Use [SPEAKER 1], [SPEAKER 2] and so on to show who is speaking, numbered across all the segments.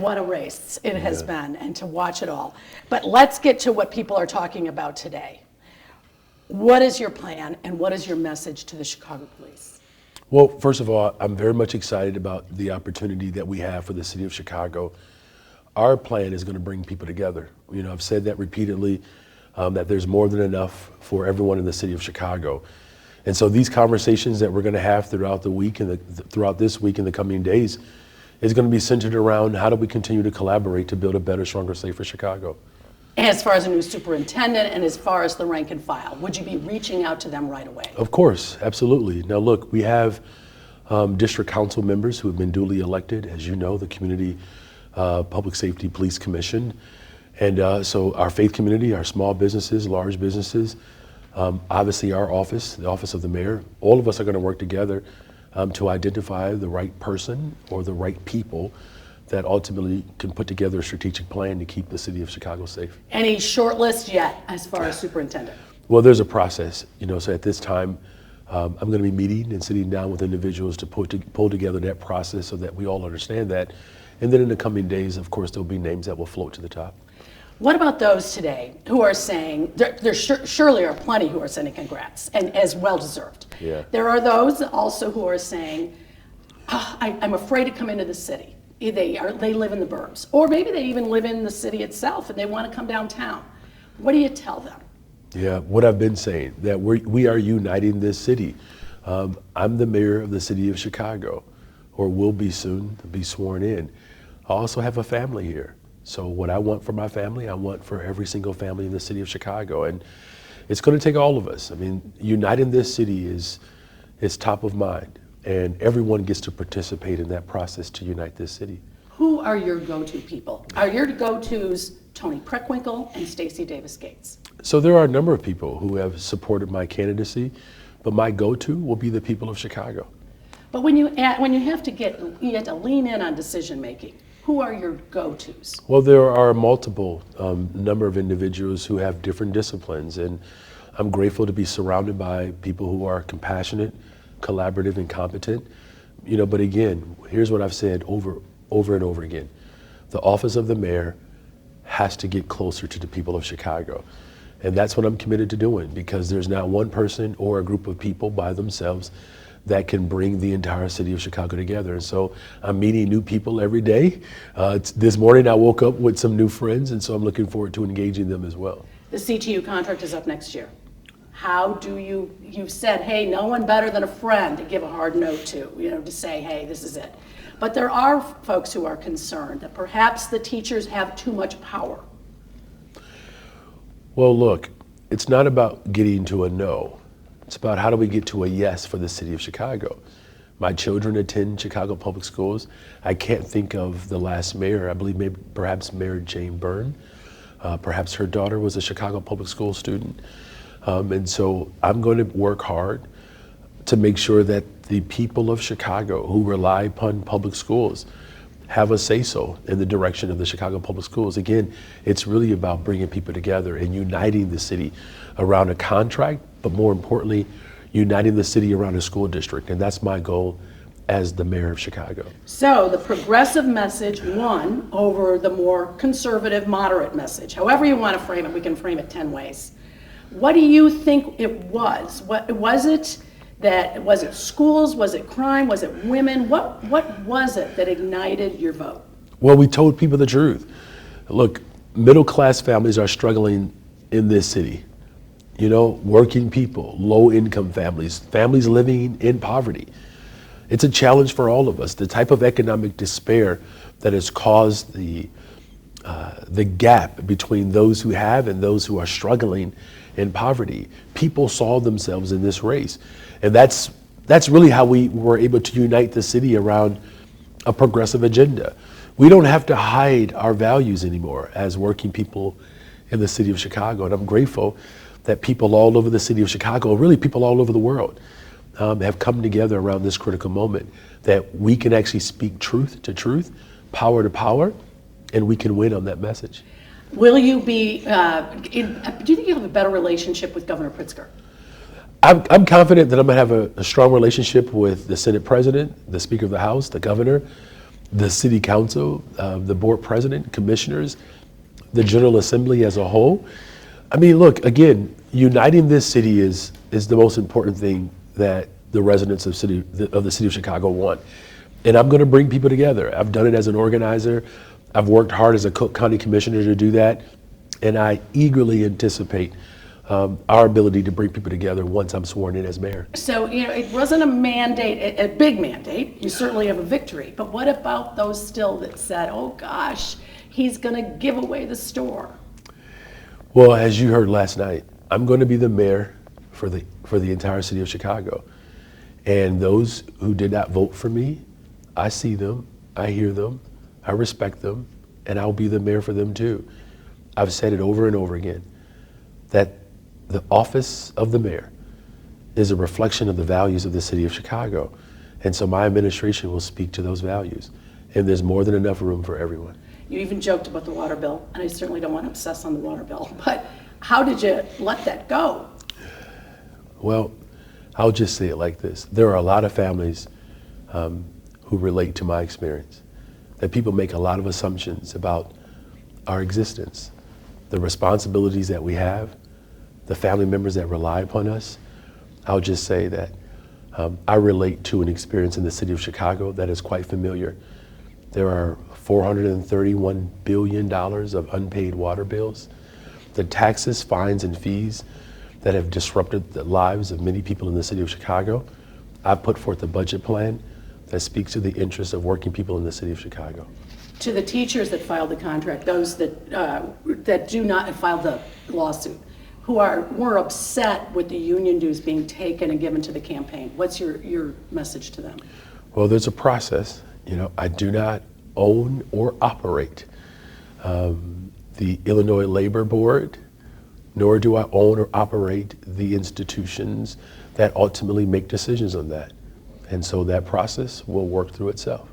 [SPEAKER 1] what a race it has been, and to watch it all. But let's get to what people are talking about today. What is your plan, and what is your message to the Chicago police?
[SPEAKER 2] Well, first of all, I'm very much excited about the opportunity that we have for the city of Chicago. Our plan is going to bring people together. You know, I've said that repeatedly, that there's more than enough for everyone in the city of Chicago. And so these conversations that we're going to have throughout the week and throughout this week and the coming days is going to be centered around how do we continue to collaborate to build a better, stronger, safer Chicago.
[SPEAKER 1] As far as a new superintendent and as far as the rank and file, would you be reaching out to them right away?
[SPEAKER 2] Of course, absolutely. Now look, we have district council members who have been duly elected, as you know, the Community Public Safety Police Commission. And so our faith community, our small businesses, large businesses, obviously our office, the office of the mayor, all of us are going to work together to identify the right person or the right people that ultimately can put together a strategic plan to keep the city of Chicago safe.
[SPEAKER 1] Any short list yet as far as superintendent?
[SPEAKER 2] Well, there's a process, you know, so at this time, I'm going to be meeting and sitting down with individuals to pull together that process so that we all understand that. And then in the coming days, of course, there'll be names that will float to the top.
[SPEAKER 1] What about those today who are saying, there surely are plenty who are sending congrats, and as well deserved.
[SPEAKER 2] Yeah.
[SPEAKER 1] There are those also who are saying, I'm afraid to come into the city. They live in the burbs, or maybe they even live in the city itself and they want to come downtown. What do you tell them?
[SPEAKER 2] Yeah, what I've been saying, that we are uniting this city. I'm the mayor of the city of Chicago, or will be soon to be sworn in. I also have a family here. So what I want for my family, I want for every single family in the city of Chicago. And it's going to take all of us. I mean, uniting this city is top of mind. And everyone gets to participate in that process to unite this city.
[SPEAKER 1] Who are your go-to people? Are your go-tos Tony Preckwinkle and Stacey Davis Gates?
[SPEAKER 2] So there are a number of people who have supported my candidacy, but my go-to will be the people of Chicago.
[SPEAKER 1] But when you have to lean in on decision making, who are your go-tos?
[SPEAKER 2] Well, there are multiple number of individuals who have different disciplines, and I'm grateful to be surrounded by people who are compassionate, collaborative, and competent. You know, but again, here's what I've said over and over again. The office of the mayor has to get closer to the people of Chicago. And that's what I'm committed to doing, because there's not one person or a group of people by themselves that can bring the entire city of Chicago together. And so I'm meeting new people every day. This morning I woke up with some new friends, and so I'm looking forward to engaging them as well.
[SPEAKER 1] The CTU contract is up next year. How do you've said, hey, no one better than a friend to give a hard no to, to say, hey, this is it. But there are folks who are concerned that perhaps the teachers have too much power.
[SPEAKER 2] Well, look, it's not about getting to a no. It's about how do we get to a yes for the city of Chicago. My children attend Chicago Public Schools. I can't think of the last mayor. I believe perhaps Mayor Jane Byrne. Perhaps her daughter was a Chicago Public School student. And so I'm going to work hard to make sure that the people of Chicago who rely upon public schools have a say-so in the direction of the Chicago Public Schools. Again, it's really about bringing people together and uniting the city around a contract, but more importantly, uniting the city around a school district. And that's my goal as the mayor of Chicago.
[SPEAKER 1] So the progressive message won over the more conservative, moderate message. However you want to frame it, we can frame it 10 ways. What do you think it was? What was it? Was it schools? Was it crime? Was it women? What was it that ignited your vote?
[SPEAKER 2] Well, we told people the truth. Look, middle-class families are struggling in this city. You know, working people, low-income families, families living in poverty. It's a challenge for all of us. The type of economic despair that has caused the gap between those who have and those who are struggling in poverty. People saw themselves in this race. And that's really how we were able to unite the city around a progressive agenda. We don't have to hide our values anymore as working people in the city of Chicago. And I'm grateful that people all over the city of Chicago, really people all over the world, have come together around this critical moment, that we can actually speak truth to truth, power to power, and we can win on that message.
[SPEAKER 1] Will you be, do you think you'll have a better relationship with Governor Pritzker?
[SPEAKER 2] I'm confident that I'm going to have a strong relationship with the Senate President, the Speaker of the House, the Governor. the city council, the board president, commissioners, the General Assembly as a whole. I mean, look, again, uniting this city is the most important thing that the residents of the city of Chicago want. And I'm going to bring people together. I've done it as an organizer. I've worked hard as a Cook County Commissioner to do that. And I eagerly anticipate our ability to bring people together once I'm sworn in as mayor.
[SPEAKER 1] So, it wasn't a mandate, a big mandate. You certainly have a victory. But what about those still that said, oh gosh, he's going to give away the store?
[SPEAKER 2] Well, as you heard last night, I'm going to be the mayor for the entire city of Chicago. And those who did not vote for me, I see them, I hear them, I respect them, and I'll be the mayor for them too. I've said it over and over again, that the office of the mayor is a reflection of the values of the city of Chicago. And so my administration will speak to those values. And there's more than enough room for everyone.
[SPEAKER 1] You even joked about the water bill, and I certainly don't want to obsess on the water bill, but how did you let that go?
[SPEAKER 2] Well, I'll just say it like this. There are a lot of families who relate to my experience, that people make a lot of assumptions about our existence, the responsibilities that we have, the family members that rely upon us. I'll just say that I relate to an experience in the city of Chicago that is quite familiar. There are $431 billion of unpaid water bills. The taxes, fines, and fees that have disrupted the lives of many people in the city of Chicago. I put forth a budget plan that speaks to the interests of working people in the city of Chicago.
[SPEAKER 1] To the teachers that filed the contract, those that do not file the lawsuit, who were upset with the union dues being taken and given to the campaign, what's your message to them?
[SPEAKER 2] Well, there's a process. I do not own or operate the Illinois Labor Board, nor do I own or operate the institutions that ultimately make decisions on that. And so that process will work through itself.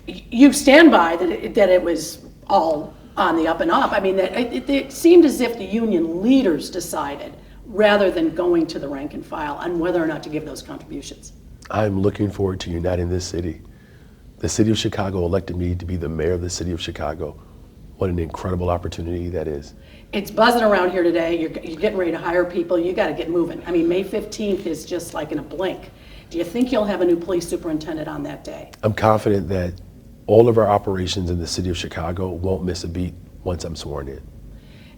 [SPEAKER 1] You stand by that it was all on the up and up. I mean, that it seemed as if the union leaders decided, rather than going to the rank and file, on whether or not to give those contributions.
[SPEAKER 2] I'm looking forward to uniting this city. The city of Chicago elected me to be the mayor of the city of Chicago. What an incredible opportunity that is. It's
[SPEAKER 1] buzzing around here today. You're getting ready to hire people. You got to get moving. I mean, May 15th is just like in a blink. Do you think you'll have a new police superintendent on that day?
[SPEAKER 2] I'm confident that all of our operations in the city of Chicago won't miss a beat once I'm sworn in.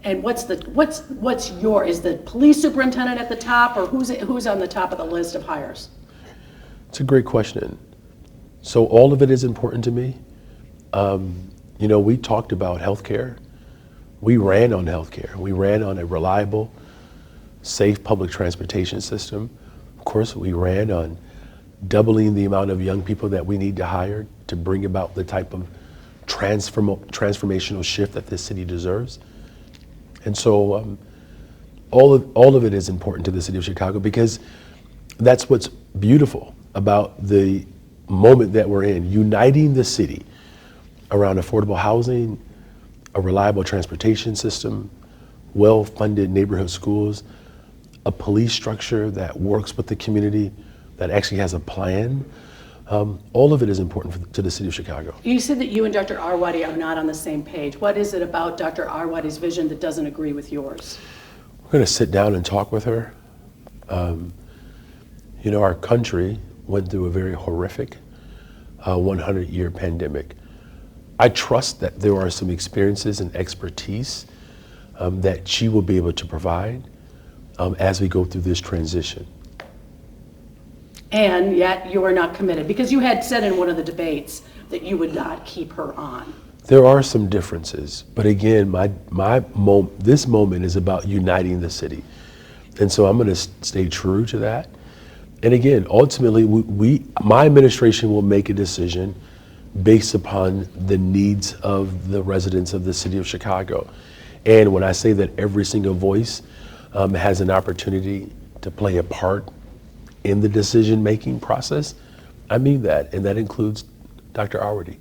[SPEAKER 1] And is the police superintendent at the top, or who's on the top of the list of hires?
[SPEAKER 2] It's a great question. So all of it is important to me. We talked about healthcare. We ran on healthcare. We ran on a reliable, safe public transportation system. Of course, we ran on doubling the amount of young people that we need to hire to bring about the type of transformational shift that this city deserves. And so all of it is important to the city of Chicago, because that's what's beautiful about the moment that we're in, uniting the city around affordable housing, a reliable transportation system, well-funded neighborhood schools, a police structure that works with the community, that actually has a plan. All of it is important to the city of Chicago.
[SPEAKER 1] You said that you and Dr. Arwady are not on the same page. What is it about Dr. Arwady's vision that doesn't agree with yours?
[SPEAKER 2] We're going to sit down and talk with her. Our country went through a very horrific 100-year pandemic. I trust that there are some experiences and expertise that she will be able to provide as we go through this transition.
[SPEAKER 1] And yet you are not committed, because you had said in one of the debates that you would not keep her on.
[SPEAKER 2] There are some differences, but again, this moment is about uniting the city. And so I'm going to stay true to that. And again, ultimately, my administration will make a decision based upon the needs of the residents of the city of Chicago. And when I say that every single voice has an opportunity to play a part in the decision-making process, I mean that, and that includes Dr. Arwady.